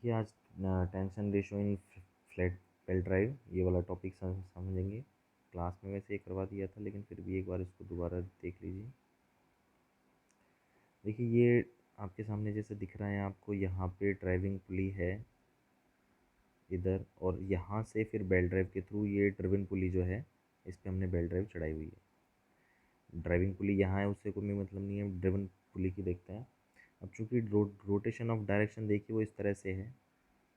देखिए आज tension ratio इन flat belt drive ये वाला टॉपिक समझेंगे। क्लास में वैसे ही करवा दिया था, लेकिन फिर भी एक बार इसको दोबारा देख लीजिए। देखिए ये आपके सामने जैसे दिख रहा है आपको, यहाँ पे ड्राइविंग पुली है इधर, और यहाँ से फिर बेल्ट ड्राइव के थ्रू ये ड्रिवन पुली जो है इस पर हमने बेल्ट ड्राइव चढ़ाई हुई है। ड्राइविंग पुली यहाँ है, उससे कोई मतलब नहीं है, ड्रिवन पुली की देखते हैं। अब चूँकि रोटेशन ऑफ डायरेक्शन देखिए वो इस तरह से है,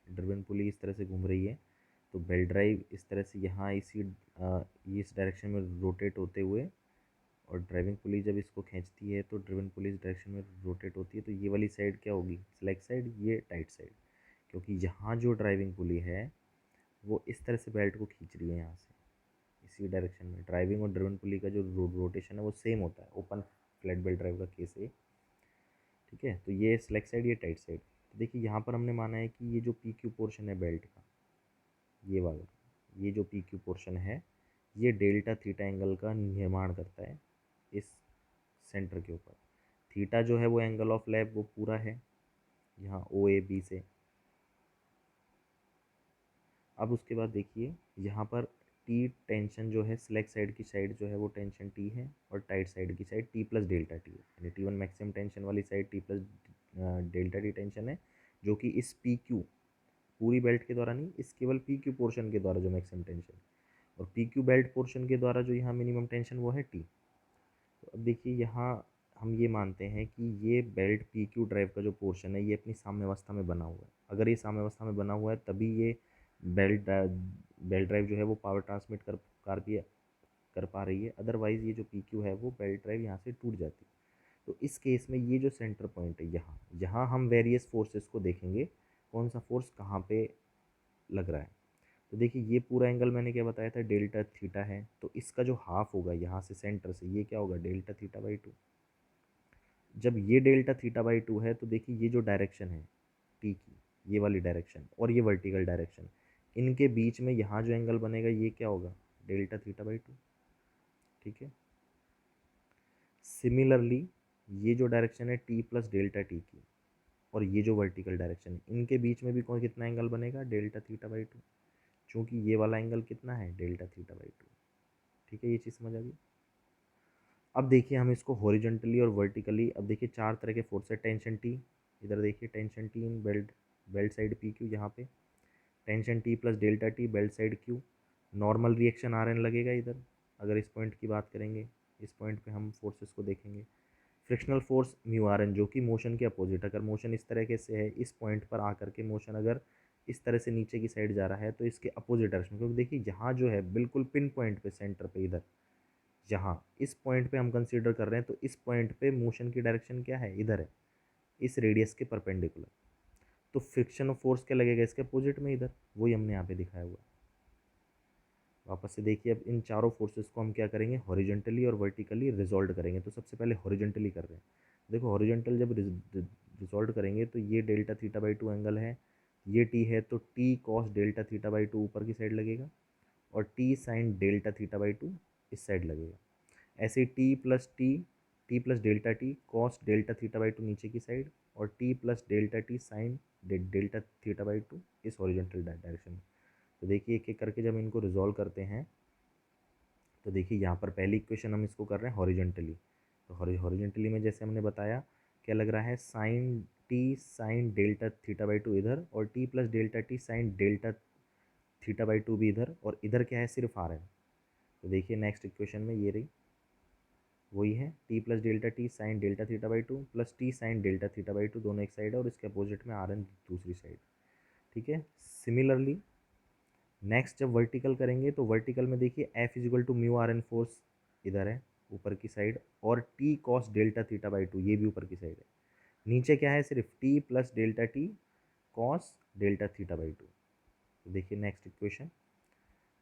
ड्रिवन पुली इस तरह से घूम रही है, तो बेल्ट ड्राइव इस तरह से यहाँ इस डायरेक्शन में रोटेट होते हुए, और ड्राइविंग पुली जब इसको खींचती है तो ड्रिवन पुली इस डायरेक्शन में रोटेट होती है। तो ये वाली साइड क्या होगी, स्लैक साइड, ये टाइट साइड, क्योंकि यहाँ जो ड्राइविंग पुली है वो इस तरह से बेल्ट को खींच रही है यहाँ से इसी डायरेक्शन में। ड्राइविंग और ड्रिवन पुली का जो रोटेशन है वो सेम होता है, ओपन फ्लैट बेल्ट ड्राइव का केस है। ठीक है, तो ये स्लैक साइड, ये टाइट साइड। तो देखिए यहाँ पर हमने माना है कि ये जो पी क्यू पोर्शन है बेल्ट का, ये वाला, ये जो पी क्यू पोर्शन है ये डेल्टा थीटा एंगल का निर्माण करता है इस सेंटर के ऊपर। थीटा जो है वो एंगल ऑफ लैप वो पूरा है यहाँ ओ ए बी से। अब उसके बाद देखिए यहाँ पर टी टेंशन जो है स्लैक साइड की साइड जो है वो टेंशन टी है, और टाइट साइड की side T plus delta T है, यानी टी वन मैक्सिमम टेंशन वाली side T plus delta T tension है, जो कि इस पी क्यू पूरी बेल्ट के द्वारा नहीं, इस केवल पी क्यू पोर्शन के द्वारा जो मैक्सिमम टेंशन, और पी क्यू बेल्ट पोर्शन के द्वारा जो यहाँ मिनिमम टेंशन वो है टी। तो अब देखिए यहाँ हम ये मानते हैं कि ये बेल्ट पी क्यू ड्राइव का जो पोर्शन है ये अपनी साम्यावस्था में बना हुआ है। अगर ये साम्यावस्था में बना हुआ है तभी ये बेल्ट बेल्ट ड्राइव जो है वो पावर ट्रांसमिट कर पा रही है, अदरवाइज़ ये जो पी क्यू है वो बेल्ट ड्राइव यहाँ से टूट जाती है। तो इस केस में ये जो सेंटर पॉइंट है यहाँ यहाँ हम वेरियस फोर्सेस को देखेंगे, कौन सा फोर्स कहाँ पे लग रहा है। तो देखिए ये पूरा एंगल मैंने क्या बताया था, डेल्टा थीटा है, तो इसका जो हाफ होगा यहाँ से सेंटर से ये क्या होगा, डेल्टा थीटा बाई टू। जब ये डेल्टा थीटा बाई टू है तो देखिए ये जो डायरेक्शन है टी की, ये वाली डायरेक्शन और ये वर्टिकल डायरेक्शन, इनके बीच में यहाँ जो एंगल बनेगा ये क्या होगा, डेल्टा थीटा बाई टू। ठीक है, सिमिलरली ये जो डायरेक्शन है टी प्लस डेल्टा टी की, और ये जो वर्टिकल डायरेक्शन है, इनके बीच में भी कौन कितना एंगल बनेगा, डेल्टा थीटा बाई टू, चूँकि ये वाला एंगल कितना है, डेल्टा थीटा बाई टू। ठीक है, ये चीज़ समझ आ गई। अब देखिए हम इसको हॉरिजॉन्टली और वर्टिकली, अब देखिए चार तरह के फोर्स है, टेंशन टी, इधर देखिए tension T in belt belt side P Q, यहाँ पे tension T plus delta T belt side Q, normal reaction R N लगेगा इधर। अगर इस पॉइंट की बात करेंगे, इस पॉइंट पे हम फोर्सेस को देखेंगे, frictional force mu R N, जो कि मोशन के अपोजिट, अगर मोशन इस तरीके से है, इस पॉइंट पर आकर के मोशन अगर इस तरह से नीचे की साइड जा रहा है तो इसके अपोजिट डायरेक्शन, क्योंकि देखिए यहाँ जो है बिल्कुल पिन पॉइंट पे सेंटर पे इधर, जहाँ इस पॉइंट पे हम कंसीडर कर रहे हैं, तो इस पॉइंट पे मोशन की डायरेक्शन क्या है, इधर है, इस रेडियस के परपेंडिकुलर। तो फ्रिक्शन ऑफ फोर्स क्या लगेगा, इसके अपोजिट में इधर, वही हमने यहाँ पे दिखाया हुआ। वापस से देखिए, अब इन चारों फोर्सेस को हम क्या करेंगे, हॉरिजॉन्टली और वर्टिकली रिजॉल्व करेंगे। तो सबसे पहले हॉरिजॉन्टली कर रहे हैं। देखो हॉरिजॉन्टल जब रिजॉल्व करेंगे तो ये delta theta by to angle है, ये टी है, तो T cos delta theta by to ऊपर की साइड लगेगा, और T sine delta theta by to इस साइड लगेगा। ऐसे T plus delta T cos delta theta by to नीचे की साइड, और T plus delta T sine delta theta by to इस हॉरिजॉन्टल डायरेक्शन में। तो देखिए एक एक करके जब इनको रिजॉल्व करते हैं तो देखिए यहाँ पर पहली इक्वेशन हम इसको कर रहे हैं हॉरिजॉन्टली। तो हॉरिजॉन्टली में जैसे हमने बताया क्या लग रहा है, sine T sine delta theta by two इधर, और T plus delta T sine delta theta by two भी इधर, और इधर क्या है, सिर्फ आर है। तो देखिए नेक्स्ट इक्वेशन में ये रही, वही है T plus delta T sine delta theta by two plus T sine delta theta by two, दोनों एक साइड है, और इसके अपोजिट में आर एन दूसरी साइड। ठीक है, सिमिलरली नेक्स्ट जब वर्टिकल करेंगे तो वर्टिकल में देखिए F is equal to mu R N force इधर है ऊपर की साइड, और T cos delta theta by two ये भी ऊपर की साइड है। नीचे क्या है, सिर्फ T plus delta T cos delta theta by two. तो देखिए नेक्स्ट इक्वेशन,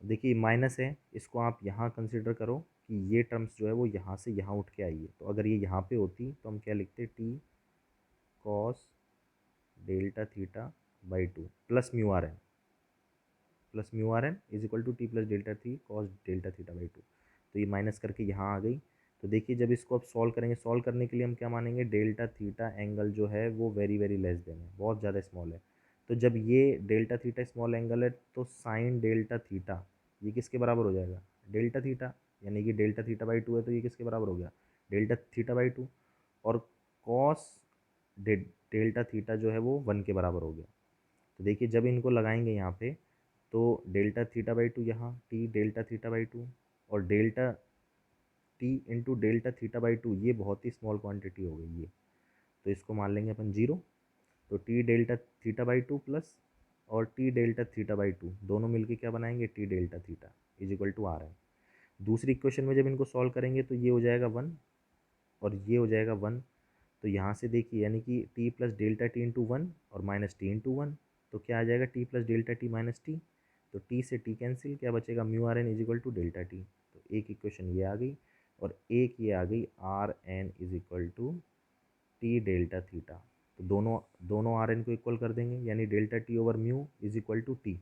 देखिए माइनस है, इसको आप यहाँ कंसिडर करो कि ये टर्म्स जो है वो यहाँ से यहाँ उठ के आई है। तो अगर ये यहाँ पे होती तो हम क्या लिखते, T cos delta theta by two plus mu R N is equal to T plus delta T cos delta theta by two. तो ये माइनस करके यहाँ आ गई। तो देखिए जब इसको अब सॉल्व करेंगे, सॉल्व करने के लिए हम क्या मानेंगे, डेल्टा थीटा एंगल जो है वो वेरी वेरी लेस देन है, बहुत ज़्यादा स्मॉल है। तो जब ये डेल्टा थीटा स्मॉल एंगल है तो साइन डेल्टा थीटा ये किसके बराबर हो जाएगा, डेल्टा थीटा, यानी कि डेल्टा थीटा बाई टू है तो ये किसके बराबर हो गया, डेल्टा थीटा बाई टू। और कॉस डेल्टा थीटा जो है वो 1 के बराबर हो गया। तो देखिए जब इनको लगाएंगे यहाँ पे तो डेल्टा थीटा बाई टू यहाँ T delta theta by two, और delta T into delta theta by two, ये बहुत ही स्मॉल क्वांटिटी हो गई ये, तो इसको मान लेंगे अपन जीरो। तो T delta theta by two plus और T delta theta by two दोनों मिलके क्या बनाएंगे, T delta theta is equal to R है। दूसरी इक्वेशन में जब इनको सॉल्व करेंगे तो ये हो जाएगा 1 और ये हो जाएगा 1। तो यहाँ से देखिए यानी कि T plus delta T into 1 और माइनस टी इंटू 1, तो क्या आ जाएगा, T plus delta T minus T. तो टी से टी कैंसिल, क्या बचेगा, mu R N is equal to delta T. तो एक इक्वेशन ये आ गई और एक ये आ गई R N is equal to T delta theta. तो दोनों दोनों आर एन को इक्वल कर देंगे, यानी delta T over mu is equal to T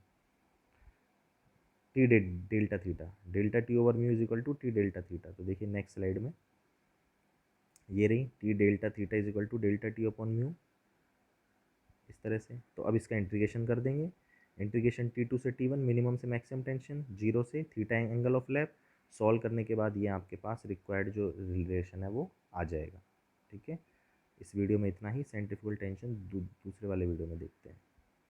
T delta theta, delta T over mu is equal to T delta theta. तो देखिए next slide में ये रही T delta theta is equal to delta T upon mu, इस तरह से। तो अब इसका इंटीग्रेशन कर देंगे, इंटीग्रेशन T2 से T1 मिनिमम से मैक्सिमम टेंशन, जीरो से theta angle of lap, solve करने के बाद ये आपके पास रिक्वायर्ड जो रिलेशन है वो आ जाएगा। ठीक है, इस वीडियो में इतना ही। सेंट्रीफ्यूगल टेंशन दूसरे वाले वीडियो में देखते हैं।